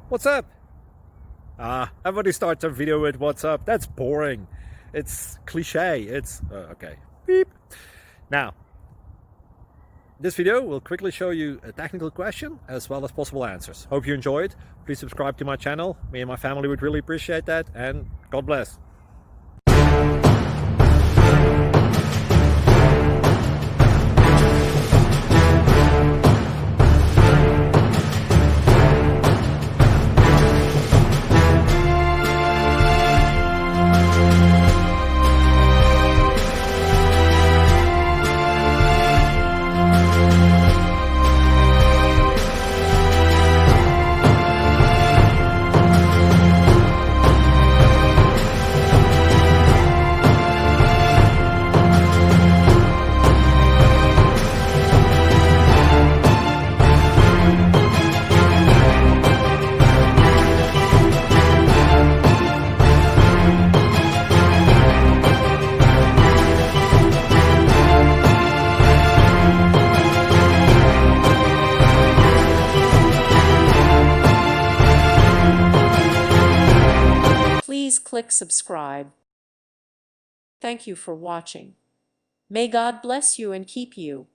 What's up? Everybody starts a video with what's up. That's boring. It's cliche. It's okay. Beep. Now, this video will quickly show you a technical question as well as possible answers. Hope you enjoyed. Please subscribe to my channel. Me and my family would really appreciate that, and God bless. Please click subscribe. Thank you for watching. May God bless you and keep you.